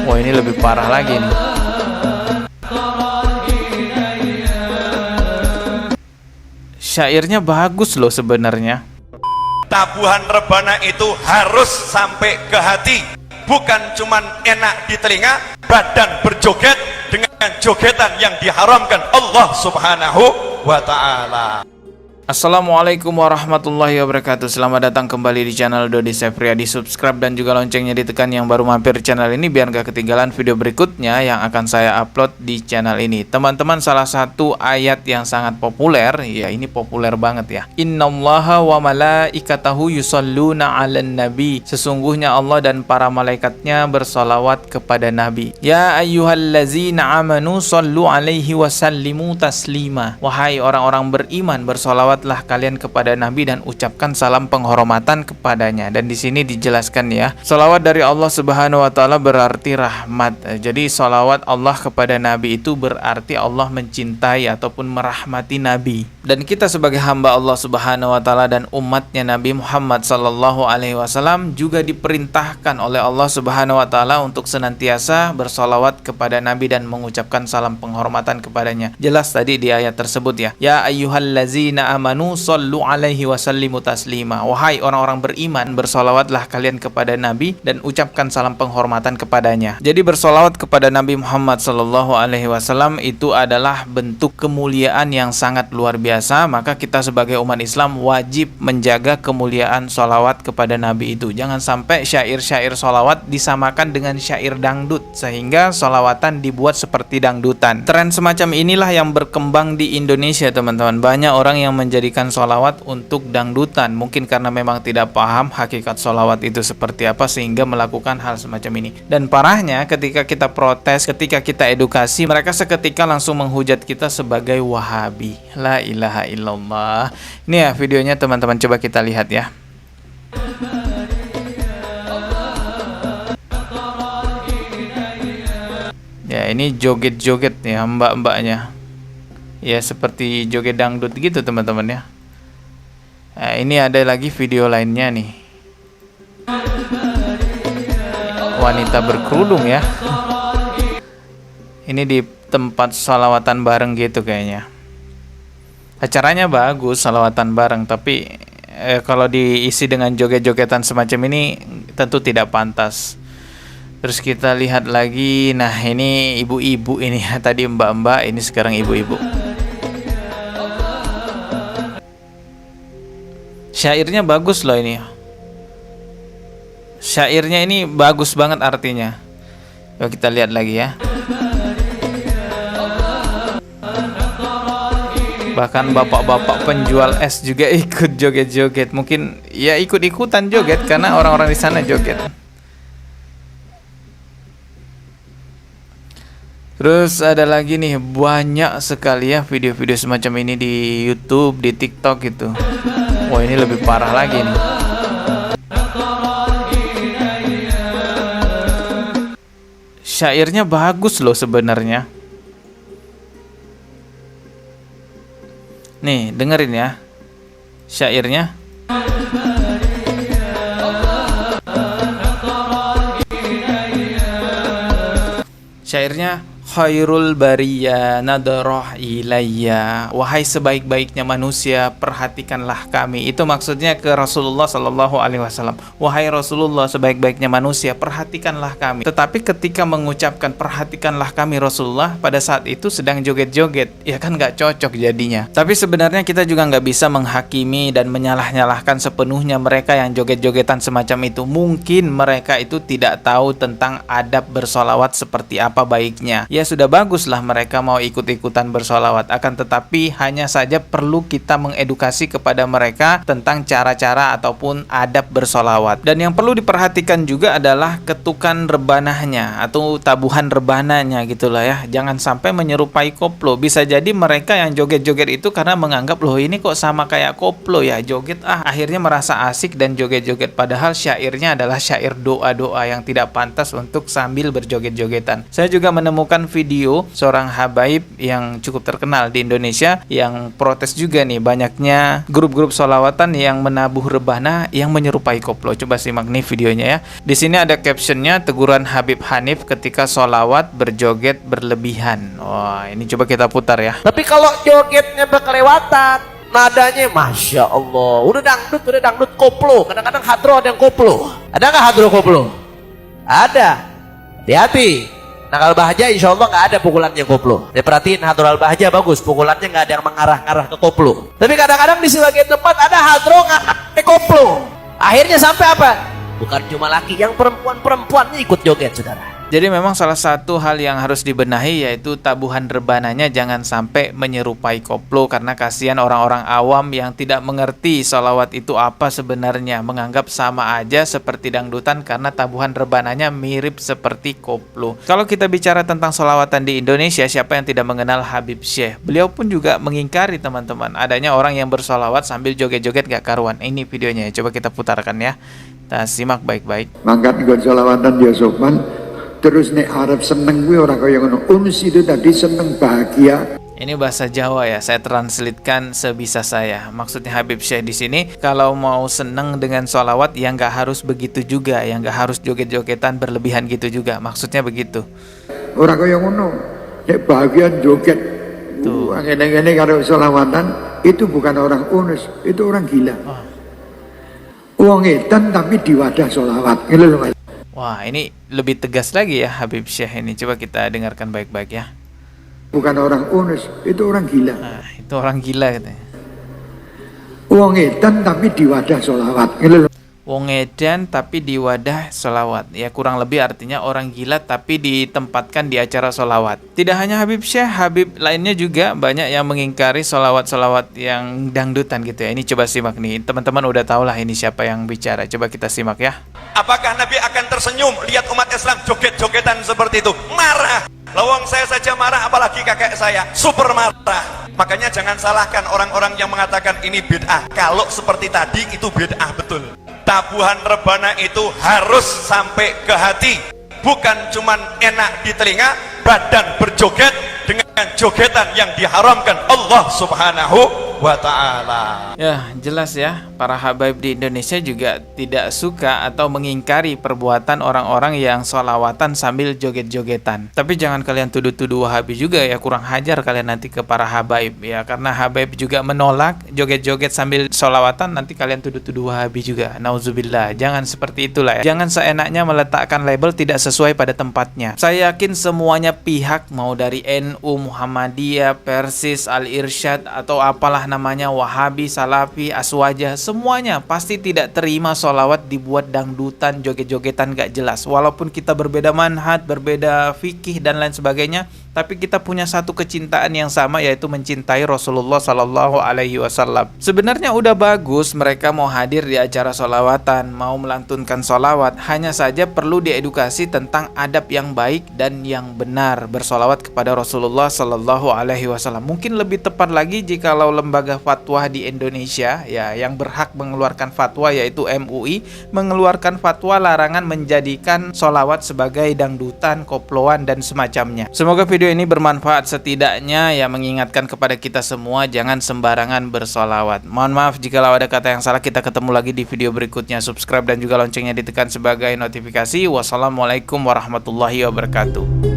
Wah, ini lebih parah lagi nih. Syairnya bagus loh sebenarnya. Tabuhan rebana itu harus sampai ke hati, bukan cuman enak di telinga, badan berjoget dengan jogetan yang diharamkan Allah Subhanahu wa ta'ala. Assalamualaikum warahmatullahi wabarakatuh. Selamat datang kembali di channel Dodi Sefriadi. Subscribe dan juga loncengnya ditekan yang baru mampir channel ini biar gak ketinggalan video berikutnya yang akan saya upload di channel ini. Teman-teman, salah satu ayat yang sangat populer, ya ini populer banget ya. Innallaha wa malaikatahu yusalluna 'alan nabi. Sesungguhnya Allah dan para malaikatnya bersolawat kepada Nabi. Ya ayyuhallazina amanu sallu 'alaihi wa sallimu taslima. Wahai orang-orang beriman, bersolawat kalian kepada Nabi dan ucapkan salam penghormatan kepadanya. Dan di sini dijelaskan ya, salawat dari Allah Subhanahu wa taala berarti rahmat. Jadi salawat Allah kepada Nabi itu berarti Allah mencintai ataupun merahmati Nabi. Dan kita sebagai hamba Allah Subhanahu wa taala dan umatnya Nabi Muhammad sallallahu alaihi wasallam juga diperintahkan oleh Allah Subhanahu wa taala untuk senantiasa bersolawat kepada Nabi dan mengucapkan salam penghormatan kepadanya. Jelas tadi di ayat tersebut ya. Ya ayyuhallazina amanu sallu alaihi wa sallimu taslima. Wahai orang-orang beriman, bersolawatlah kalian kepada Nabi dan ucapkan salam penghormatan kepadanya. Jadi bersolawat kepada Nabi Muhammad sallallahu alaihi wasallam itu adalah bentuk kemuliaan yang sangat luar biasa. Maka kita sebagai umat Islam wajib menjaga kemuliaan solawat kepada Nabi itu. Jangan sampai syair-syair solawat disamakan dengan syair dangdut sehingga solawatan dibuat seperti dangdutan. Tren semacam inilah yang berkembang di Indonesia, teman-teman. Banyak orang yang menjadikan sholawat untuk dangdutan, mungkin karena memang tidak paham hakikat sholawat itu seperti apa sehingga melakukan hal semacam ini. Dan parahnya ketika kita protes, ketika kita edukasi, mereka seketika langsung menghujat kita sebagai Wahabi. La ilaha illallah. Ini ya videonya, teman-teman, coba kita lihat ya. Ya, ini joget-joget ya mbak-mbaknya. Ya seperti joget dangdut gitu, teman-teman ya. Nah, ini ada lagi video lainnya nih. Wanita berkerudung ya. Ini di tempat sholawatan bareng gitu kayaknya. Acaranya bagus, sholawatan bareng, tapi kalau diisi dengan joget-jogetan semacam ini tentu tidak pantas. Terus kita lihat lagi. Nah, ini ibu-ibu ini ya. Tadi mbak-mbak, ini sekarang ibu-ibu. Syairnya bagus loh ini. Syairnya ini bagus banget artinya. Yuk kita lihat lagi ya. Bahkan bapak-bapak penjual es juga ikut joget-joget. Mungkin ya ikut-ikutan joget karena orang-orang di sana joget. Terus ada lagi nih, banyak sekali ya video-video semacam ini di YouTube, di TikTok gitu. Wah, ini lebih parah lagi nih. Syairnya bagus loh sebenarnya. Nih, dengerin ya. Syairnya. Syairnya, khairul bariyah nadarah ilayya. Wahai sebaik-baiknya manusia, perhatikanlah kami. Itu maksudnya ke Rasulullah sallallahu alaihi wasallam. Wahai Rasulullah, sebaik-baiknya manusia, perhatikanlah kami. Tetapi ketika mengucapkan perhatikanlah kami Rasulullah, pada saat itu sedang joget-joget, ya kan nggak cocok jadinya. Tapi sebenarnya kita juga nggak bisa menghakimi dan menyalah-nyalahkan sepenuhnya mereka yang joget-jogetan semacam itu. Mungkin mereka itu tidak tahu tentang adab bersolawat seperti apa baiknya. Ya sudah baguslah mereka mau ikut-ikutan bersolawat, akan tetapi hanya saja perlu kita mengedukasi kepada mereka tentang cara-cara ataupun adab bersolawat. Dan yang perlu diperhatikan juga adalah ketukan rebanahnya atau tabuhan rebananya gitulah ya. Jangan sampai menyerupai koplo. Bisa jadi mereka yang joget-joget itu karena menganggap loh ini kok sama kayak koplo ya, joget akhirnya merasa asik dan joget-joget, padahal syairnya adalah syair doa-doa yang tidak pantas untuk sambil berjoget-jogetan. Saya juga menemukan video seorang habaib yang cukup terkenal di Indonesia yang protes juga nih banyaknya grup-grup sholawatan yang menabuh rebana yang menyerupai koplo. Coba simak nih videonya ya. Di sini ada captionnya, teguran Habib Hanif ketika sholawat berjoget berlebihan. Wah, ini coba kita putar ya. Tapi kalau jogetnya berkelewatan, nadanya Masya Allah, udah dangdut koplo. Kadang-kadang hadro ada yang koplo. Ada nggak hadro koplo? Ada. Hati-hati. Nah kalau Bahja insya Allah nggak ada pukulannya koplo. Dia perhatiin hadro al-Bahja bagus, pukulannya nggak ada yang mengarah-ngarah ke koplo. Tapi kadang-kadang di sebagian tempat ada hadro ngarah ke koplo. Akhirnya sampai apa? Bukan cuma laki, yang perempuannya ikut joget, saudara. Jadi memang salah satu hal yang harus dibenahi yaitu tabuhan rebananya jangan sampai menyerupai koplo, karena kasihan orang-orang awam yang tidak mengerti sholawat itu apa sebenarnya, menganggap sama aja seperti dangdutan karena tabuhan rebananya mirip seperti koplo. Kalau kita bicara tentang sholawatan di Indonesia, siapa yang tidak mengenal Habib Syekh? Beliau pun juga mengingkari teman-teman adanya orang yang bersholawat sambil joget-joget gak karuan. Ini videonya, coba kita putarkan ya. Kita simak baik-baik. Mangkat nggon sholawatan ya sopan. Terus nek arep seneng kuwi ora kaya ngono. Uns itu tadi seneng bahagia. Ini bahasa Jawa ya, saya translatekan sebisa saya. Maksudnya Habib Syekh di sini kalau mau seneng dengan sholawat yang nggak harus begitu juga, yang nggak harus joget-jogetan berlebihan gitu juga. Maksudnya begitu. Ora kaya ngono. Nek bahagia joget. Tuh. Ngene-ngene karo sholawatan itu bukan orang unus, itu orang gila. Wong edan tapi di wadah sholawat. Gitu loh, Mas. Wah, ini lebih tegas lagi ya Habib Syekh ini. Coba kita dengarkan baik-baik ya. Bukan orang unus, itu orang gila. Nah, itu orang gila katanya. Wong edan tapi di wadah sholawat. Gitu loh. Wong edan tapi di wadah sholawat. Ya kurang lebih artinya orang gila tapi ditempatkan di acara sholawat. Tidak hanya Habib Syekh, Habib lainnya juga banyak yang mengingkari sholawat-sholawat yang dangdutan gitu ya. Ini coba simak nih, teman-teman udah tahu lah ini siapa yang bicara. Coba kita simak ya. Apakah Nabi akan tersenyum lihat umat Islam joget-jogetan seperti itu? Marah. Lawang saya saja marah, apalagi kakek saya super marah. Makanya jangan salahkan orang-orang yang mengatakan ini bid'ah. Kalau seperti tadi itu bid'ah betul. Tabuhan rebana itu harus sampai ke hati, bukan cuman enak di telinga, badan berjoget dengan jogetan yang diharamkan Allah Subhanahu wa ta'ala. Ya, jelas ya, para habaib di Indonesia juga tidak suka atau mengingkari perbuatan orang-orang yang sholawatan sambil joget-jogetan. Tapi jangan kalian tuduh-tuduh Wahabi juga ya, kurang hajar kalian nanti ke para habaib ya, karena habaib juga menolak joget-joget sambil sholawatan, nanti kalian tuduh-tuduh Wahabi juga. Nauzubillah, jangan seperti itulah ya. Jangan seenaknya meletakkan label tidak sesuai pada tempatnya. Saya yakin semuanya pihak, mau dari NU, Muhammadiyah, Persis, Al-Irsyad, atau apalah namanya, Wahabi, Salafi, Aswajah, semuanya pasti tidak terima sholawat dibuat dangdutan, joget-jogetan gak jelas. Walaupun kita berbeda manhaj, berbeda fikih dan lain sebagainya, tapi kita punya satu kecintaan yang sama, yaitu mencintai Rasulullah Sallallahu Alaihi Wasallam. Sebenarnya udah bagus mereka mau hadir di acara sholawatan, mau melantunkan sholawat, hanya saja perlu diedukasi tentang adab yang baik dan yang benar bersolawat kepada Rasulullah Sallallahu Alaihi Wasallam. Mungkin lebih tepat lagi jikalau lembaga fatwa di Indonesia ya yang berhak mengeluarkan fatwa, yaitu MUI, mengeluarkan fatwa larangan menjadikan sholawat sebagai dangdutan, koploan dan semacamnya. Semoga video ini bermanfaat, setidaknya ya mengingatkan kepada kita semua jangan sembarangan bersolawat. Mohon maaf jikalau ada kata yang salah. Kita ketemu lagi di video berikutnya. Subscribe dan juga loncengnya ditekan sebagai notifikasi. Wassalamualaikum warahmatullahi wabarakatuh.